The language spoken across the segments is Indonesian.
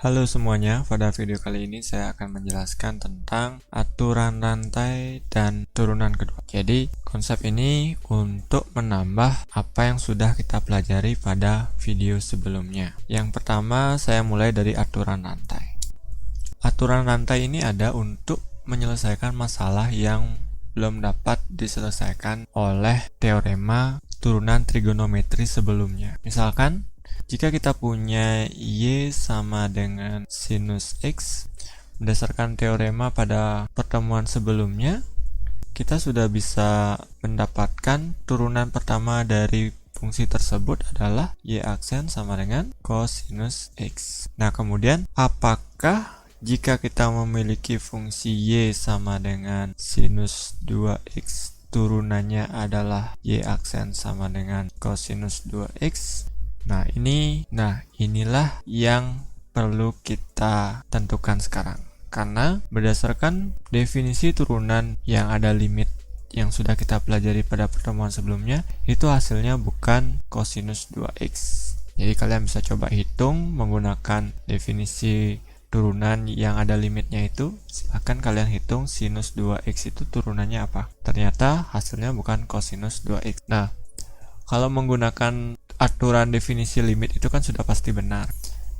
Halo semuanya, pada video kali ini saya akan menjelaskan tentang aturan rantai dan turunan kedua. Jadi, konsep ini untuk menambah apa yang sudah kita pelajari pada video sebelumnya. Yang pertama, saya mulai dari aturan rantai. Aturan rantai ini ada untuk menyelesaikan masalah yang belum dapat diselesaikan oleh teorema turunan trigonometri sebelumnya. Misalkan, jika kita punya Y sama dengan sinus X, berdasarkan teorema pada pertemuan sebelumnya, kita sudah bisa mendapatkan turunan pertama dari fungsi tersebut adalah Y aksen sama dengan cosinus X. Nah, kemudian apakah jika kita memiliki fungsi Y sama dengan sinus 2X, turunannya adalah Y aksen sama dengan cosinus 2X? Nah, inilah yang perlu kita tentukan sekarang. Karena berdasarkan definisi turunan yang ada limit yang sudah kita pelajari pada pertemuan sebelumnya, itu hasilnya bukan cosinus 2x. Jadi kalian bisa coba hitung menggunakan definisi turunan yang ada limitnya itu. Silahkan kalian hitung sinus 2x itu turunannya apa. Ternyata hasilnya bukan cosinus 2x. Nah, kalau menggunakan aturan definisi limit itu kan sudah pasti benar.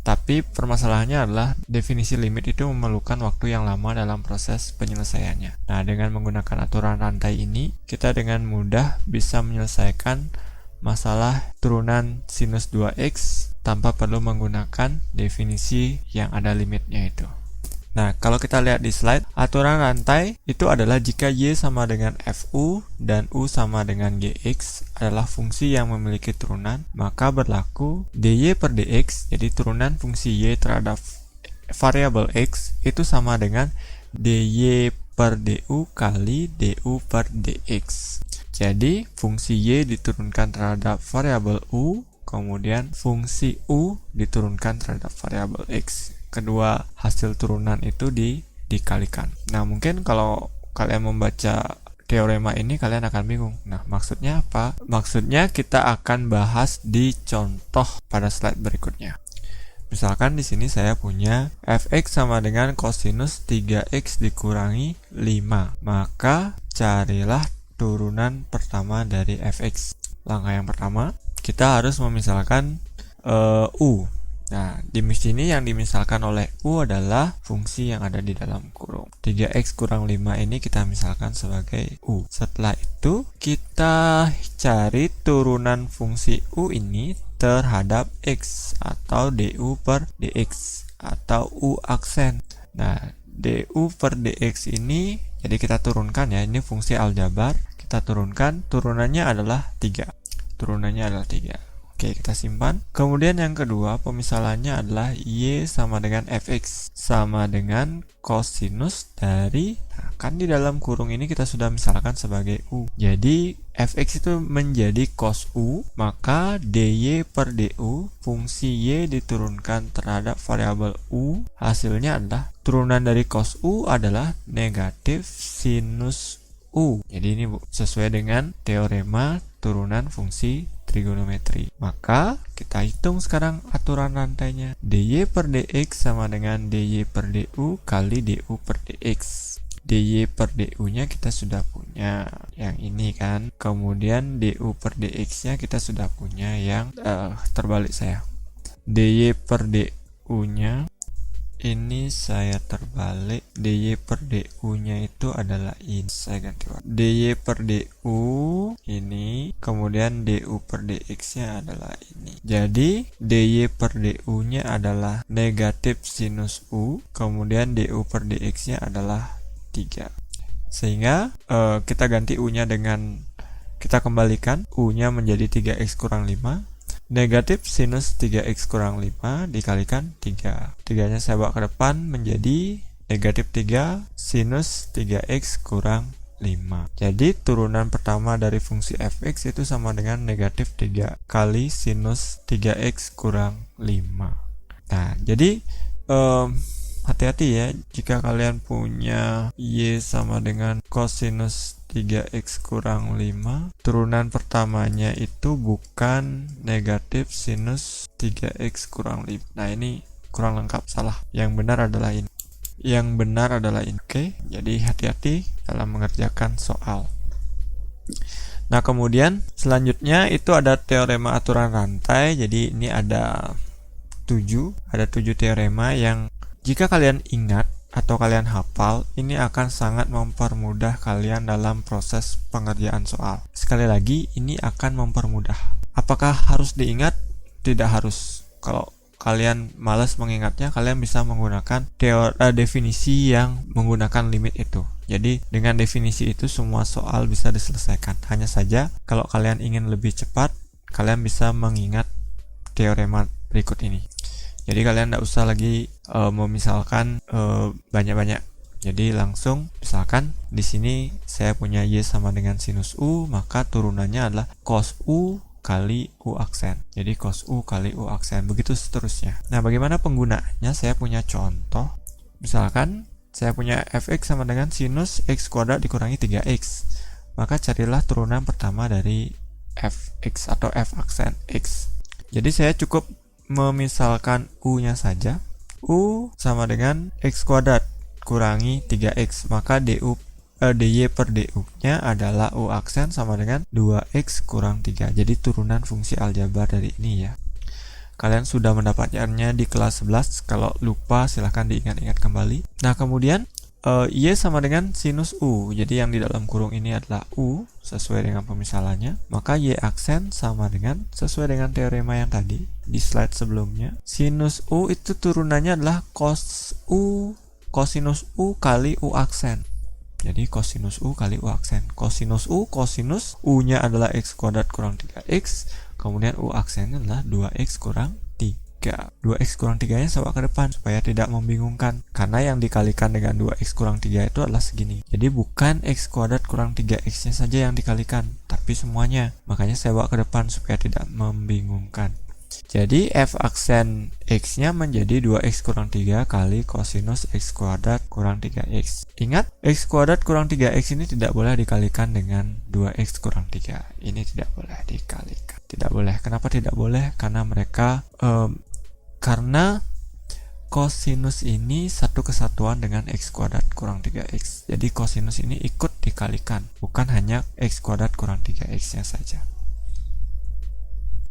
Tapi permasalahannya adalah definisi limit itu memerlukan waktu yang lama dalam proses penyelesaiannya. Nah, dengan menggunakan aturan rantai ini, kita dengan mudah bisa menyelesaikan masalah turunan sinus 2x tanpa perlu menggunakan definisi yang ada limitnya itu. Nah, kalau kita lihat di slide, aturan rantai itu adalah jika Y sama dengan Fu dan U sama dengan Gx adalah fungsi yang memiliki turunan, maka berlaku dy per dx, jadi turunan fungsi Y terhadap variabel X itu sama dengan dy per du kali du per dx. Jadi, fungsi Y diturunkan terhadap variabel U, kemudian fungsi U diturunkan terhadap variabel X. Kedua hasil turunan itu dikalikan. Nah, mungkin kalau kalian membaca teorema ini kalian akan bingung. Nah, maksudnya apa? Maksudnya kita akan bahas di contoh pada slide berikutnya. Misalkan di sini saya punya fx sama dengan cosinus 3x dikurangi 5. Maka carilah turunan pertama dari fx. Langkah yang pertama, kita harus memisalkan u. Nah, di sini yang dimisalkan oleh U adalah fungsi yang ada di dalam kurung. 3x kurang 5 ini kita misalkan sebagai U. Setelah itu, kita cari turunan fungsi U ini terhadap X atau du per dx atau U aksen. Nah, du per dx ini, jadi kita turunkan ya, ini fungsi aljabar. Kita turunkan, turunannya adalah 3. Turunannya adalah 3. Oke, kita simpan. Kemudian yang kedua, pemisalannya adalah Y sama dengan Fx sama dengan cosinus dari, nah, kan di dalam kurung ini kita sudah misalkan sebagai U. Jadi, Fx itu menjadi cos U, maka dy per du, fungsi Y diturunkan terhadap variabel U, hasilnya adalah turunan dari cos U adalah negatif sinus U. Jadi ini sesuai dengan teorema turunan fungsi trigonometri. Maka kita hitung sekarang aturan rantainya. dy per dx sama dengan dy per du kali du per dx. dy per du nya kita sudah punya yang ini kan. Kemudian du per dx nya kita sudah punya yang terbalik saya. dy per du nya ini saya terbalik, dy per du nya itu adalah ini, saya ganti warna. dy per du ini, kemudian du per dx nya adalah ini. Jadi dy per du nya adalah negatif sinus u, kemudian du per dx nya adalah 3. Sehingga kita ganti u nya dengan, kita kembalikan u nya menjadi 3x kurang 5. Negatif sinus 3x kurang 5 dikalikan 3. 3 nya saya bawa ke depan menjadi negatif 3 sinus 3x kurang 5. Jadi turunan pertama dari fungsi fx itu sama dengan negatif 3 kali sinus 3x kurang 5. Nah, jadi hati-hati ya jika kalian punya Y sama dengan cosinus 3x kurang 5, turunan pertamanya itu bukan negatif sinus 3x kurang 5. Nah, ini kurang lengkap, salah. Yang benar adalah ini. Oke, jadi hati-hati dalam mengerjakan soal. Nah, kemudian selanjutnya itu ada teorema aturan rantai. Jadi ini ada 7 teorema yang jika kalian ingat atau kalian hafal, ini akan sangat mempermudah kalian dalam proses pengerjaan soal. Sekali lagi, ini akan mempermudah. Apakah harus diingat? Tidak harus. Kalau kalian malas mengingatnya, kalian bisa menggunakan definisi yang menggunakan limit itu. Jadi dengan definisi itu semua soal bisa diselesaikan. Hanya saja kalau kalian ingin lebih cepat, kalian bisa mengingat teorema berikut ini. Jadi kalian tidak usah lagi memisalkan banyak-banyak. Jadi langsung misalkan di sini saya punya Y sama dengan sinus U, maka turunannya adalah cos U kali U aksen. Jadi cos U kali U aksen, begitu seterusnya. Nah, bagaimana penggunaannya? Saya punya contoh. Misalkan saya punya fx sama dengan sinus x kuadrat dikurangi 3x. Maka carilah turunan pertama dari fx atau f aksen x. Jadi saya cukup memisalkan U-nya saja. U sama dengan x kuadrat kurangi 3x, maka dy per du-nya adalah U aksen sama dengan 2x kurang 3. Jadi turunan fungsi aljabar dari ini ya. Kalian sudah mendapatkannya di kelas 11. Kalau lupa silahkan diingat-ingat kembali. Nah, kemudian Y sama dengan sinus U. Jadi yang di dalam kurung ini adalah U sesuai dengan pemisalannya. Maka Y aksen sama dengan sesuai dengan teorema yang tadi di slide sebelumnya. Sinus U itu turunannya adalah cosinus U kali U aksen. Jadi cosinus U kali U aksen. Cosinus U-nya adalah x kuadrat kurang 3x. Kemudian U aksennya adalah 2x kurang 3. 2x kurang 3-nya saya bawa ke depan supaya tidak membingungkan. Karena yang dikalikan dengan 2x kurang 3 itu adalah segini. Jadi bukan x kuadrat kurang 3x-nya saja yang dikalikan, tapi semuanya. Makanya saya bawa ke depan supaya tidak membingungkan. Jadi f aksen x-nya menjadi 2x kurang 3 kali cosinus x kuadrat kurang 3x. Ingat, x kuadrat kurang 3x ini tidak boleh dikalikan dengan 2x kurang 3. Ini tidak boleh dikalikan. Tidak boleh. Kenapa tidak boleh? Karena mereka karena cosinus ini satu kesatuan dengan x kuadrat kurang 3x. Jadi cosinus ini ikut dikalikan, bukan hanya x kuadrat kurang 3x-nya saja.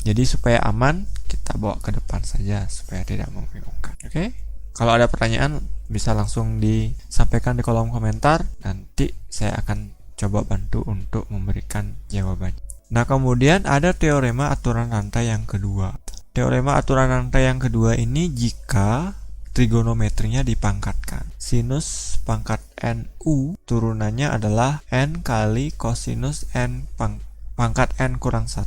Jadi supaya aman, kita bawa ke depan saja supaya tidak membingungkan. Oke? Kalau ada pertanyaan bisa langsung disampaikan di kolom komentar. Nanti saya akan coba bantu untuk memberikan jawabannya. Nah, kemudian ada teorema aturan rantai yang kedua. Teorema aturan rantai yang kedua ini jika trigonometrinya dipangkatkan. Sinus pangkat NU turunannya adalah N kali cosinus N pangkat N kurang 1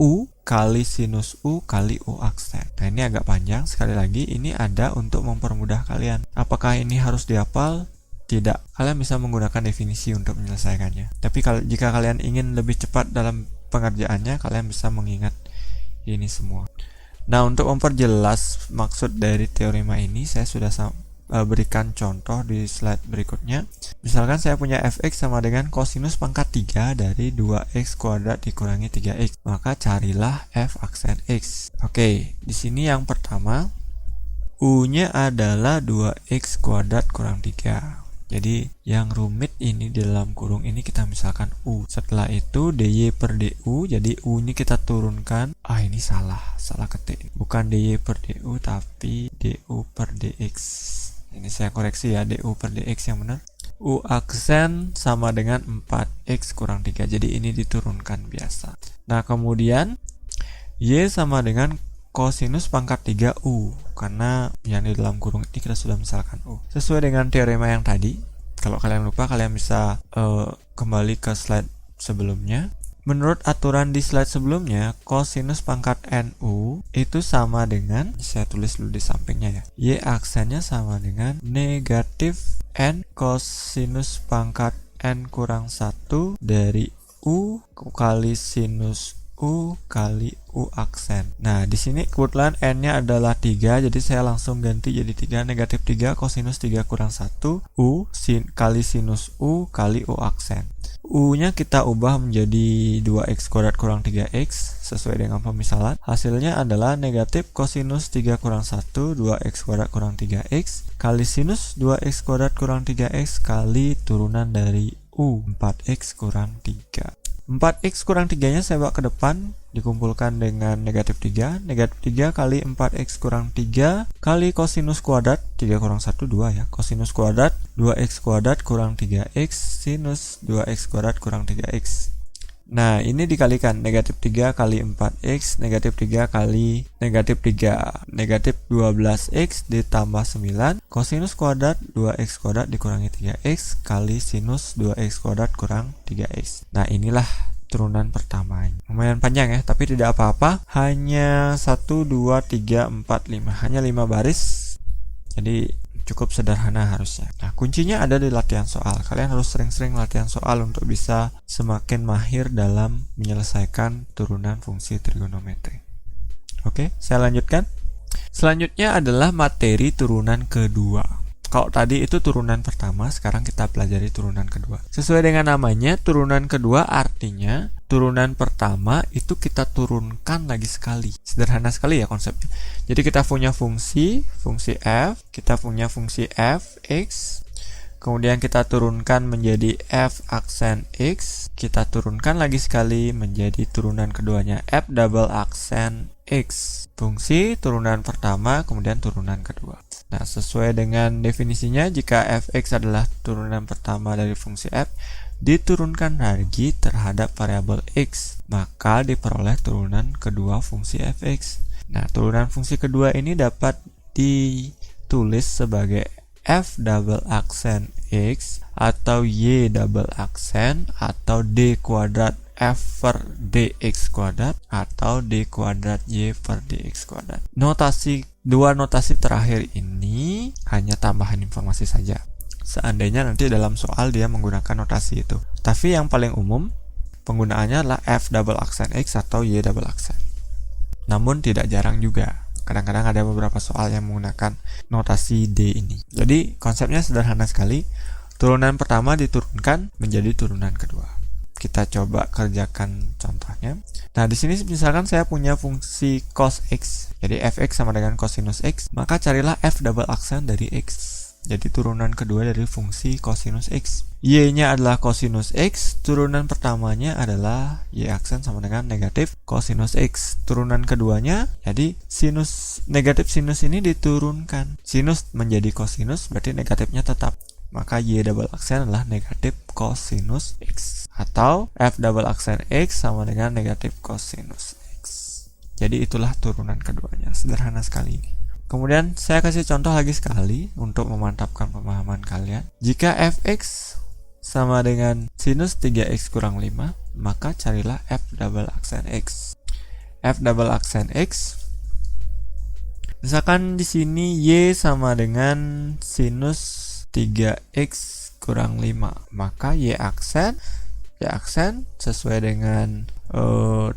U kali sinus U kali U aksen. Nah, ini agak panjang. Sekali lagi, ini ada untuk mempermudah kalian. Apakah ini harus dihafal? Tidak. Kalian bisa menggunakan definisi untuk menyelesaikannya. Tapi jika kalian ingin lebih cepat dalam pengerjaannya, kalian bisa mengingat ini semua. Nah, untuk memperjelas maksud dari teorema ini, saya sudah berikan contoh di slide berikutnya. Misalkan saya punya fx sama dengan cosinus pangkat 3 dari 2x kuadrat dikurangi 3x. Maka carilah f aksen x. Oke, di sini yang pertama u-nya adalah 2x kuadrat kurang 3. Jadi yang rumit ini di dalam kurung ini kita misalkan u. Setelah itu dy per du. Jadi u ini kita turunkan. Ini salah ketik. Bukan dy per du tapi du per dx. Ini saya koreksi ya, du per dx yang benar. U aksen sama dengan 4x kurang 3. Jadi ini diturunkan biasa. Nah, kemudian y sama dengan cosinus pangkat 3u. Karena yang di dalam kurung ini kita sudah misalkan u. Sesuai dengan teorema yang tadi. Kalau kalian lupa, kalian bisa kembali ke slide sebelumnya. Menurut aturan di slide sebelumnya, cosinus pangkat NU itu sama dengan, saya tulis dulu di sampingnya ya, Y aksennya sama dengan negatif N cosinus pangkat N kurang 1 dari U kali sinus U kali U aksen. Nah, di sini kebetulan N-nya adalah 3, jadi saya langsung ganti jadi 3. Negatif 3 kosinus 3 kurang 1 U kali sinus U kali U aksen. U-nya kita ubah menjadi 2x kuadrat kurang 3x sesuai dengan pemisalan. Hasilnya adalah negatif kosinus 3 kurang 1 2x kuadrat kurang 3x kali sinus 2x kuadrat kurang 3x kali turunan dari U 4x kurang 3. 4x kurang 3 nya saya bawa ke depan, dikumpulkan dengan negatif 3. Negatif 3 kali 4x kurang 3 kali kosinus kuadrat 3 kurang 1 2 ya. Kosinus kuadrat 2x kuadrat kurang 3x sinus 2x kuadrat kurang 3x. Nah, ini dikalikan negatif 3 kali 4x, negatif 3 kali negatif 3, negatif 12x ditambah 9, kosinus kuadrat 2x kuadrat dikurangi 3x kali sinus 2x kuadrat kurang 3x. Nah, inilah turunan pertamanya. Lumayan panjang ya, tapi tidak apa-apa. Hanya 1, 2, 3, 4, 5. Hanya 5 baris. Jadi cukup sederhana harusnya. Nah, kuncinya ada di latihan soal. Kalian harus sering-sering latihan soal untuk bisa semakin mahir dalam menyelesaikan turunan fungsi trigonometri. Oke, saya lanjutkan. Selanjutnya adalah materi turunan kedua. Kalau tadi itu turunan pertama, sekarang kita pelajari turunan kedua. Sesuai dengan namanya, turunan kedua artinya turunan pertama itu kita turunkan lagi sekali. Sederhana sekali ya konsepnya. Jadi kita punya fungsi f, kita punya fungsi f, x, kemudian kita turunkan menjadi f aksen x, kita turunkan lagi sekali menjadi turunan keduanya f double aksen x. Fungsi turunan pertama, kemudian turunan kedua. Nah, sesuai dengan definisinya, jika fx adalah turunan pertama dari fungsi f, diturunkan lagi terhadap variabel x, maka diperoleh turunan kedua fungsi fx. Nah, turunan fungsi kedua ini dapat ditulis sebagai f double aksen x atau y double aksen atau d kuadrat f per dx kuadrat atau d kuadrat y per dx kuadrat. Dua notasi terakhir ini hanya tambahan informasi saja. Seandainya nanti dalam soal dia menggunakan notasi itu. Tapi yang paling umum penggunaannya adalah f double aksen x atau y double aksen. Namun tidak jarang juga. Kadang-kadang ada beberapa soal yang menggunakan notasi D ini. Jadi konsepnya sederhana sekali. Turunan pertama diturunkan menjadi turunan kedua. Kita coba kerjakan contohnya. Nah, di sini misalkan saya punya fungsi cos x. Jadi fx sama dengan cosinus x, maka carilah f double aksen dari x. Jadi turunan kedua dari fungsi cosinus x. Y-nya adalah cosinus x, turunan pertamanya adalah y aksen sama dengan negatif cosinus x. Turunan keduanya, jadi negatif sinus ini diturunkan. Sinus menjadi cosinus, berarti negatifnya tetap. Maka y double aksen adalah negatif cosinus x. Atau f double aksen x sama dengan negatif cosinus x. Jadi itulah turunan keduanya. Sederhana sekali ini. Kemudian saya kasih contoh lagi sekali untuk memantapkan pemahaman kalian. Jika fx sama dengan sinus 3x kurang 5, maka carilah f double aksen x. F double aksen x, misalkan di sini y sama dengan sinus 3x kurang 5, maka y aksen sesuai dengan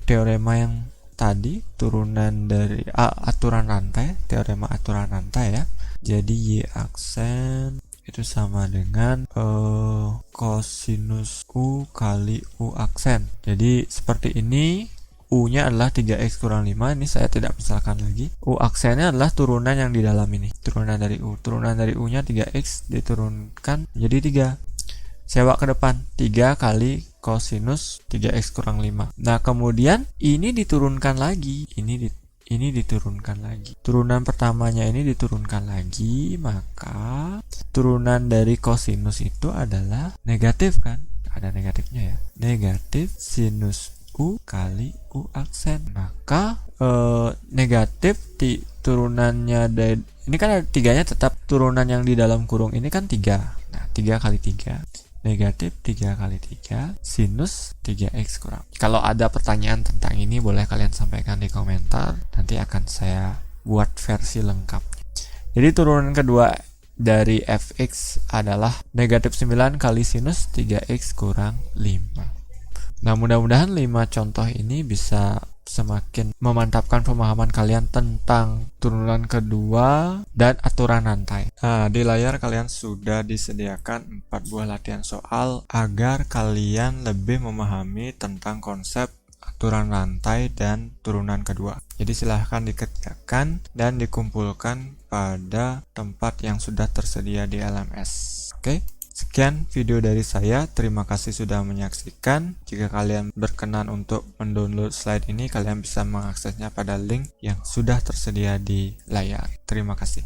teorema yang tadi, turunan dari aturan rantai, teorema aturan rantai ya. Jadi y aksen itu sama dengan kosinus u kali u aksen. Jadi seperti ini. U-nya adalah 3x kurang 5, ini saya tidak misalkan lagi. U aksennya adalah turunan yang di dalam ini, turunan dari U. Turunan dari U-nya 3x diturunkan menjadi 3. Saya bawa ke depan, 3 kali kosinus 3x kurang 5. Nah, kemudian ini diturunkan lagi, ini diturunkan lagi. Turunan pertamanya ini diturunkan lagi, maka turunan dari kosinus itu adalah negatif kan? Ada negatifnya ya. Negatif sinus U kali U aksen. Maka negatif turunannya dari ini kan ada 3-nya tetap, turunan yang di dalam kurung ini kan 3. Nah, 3 kali 3 negatif 3 kali 3 sinus 3x kurang. Kalau ada pertanyaan tentang ini boleh kalian sampaikan di komentar. Nanti akan saya buat versi lengkapnya. Jadi turunan kedua dari fx adalah negatif 9 kali sinus 3x kurang 5. Nah, mudah-mudahan 5 contoh ini bisa semakin memantapkan pemahaman kalian tentang turunan kedua dan aturan rantai. Nah, di layar kalian sudah disediakan 4 buah latihan soal agar kalian lebih memahami tentang konsep aturan rantai dan turunan kedua. Jadi silahkan dikerjakan dan dikumpulkan pada tempat yang sudah tersedia di LMS. Oke? Sekian video dari saya, terima kasih sudah menyaksikan. Jika kalian berkenan untuk mendownload slide ini, kalian bisa mengaksesnya pada link yang sudah tersedia di layar. Terima kasih.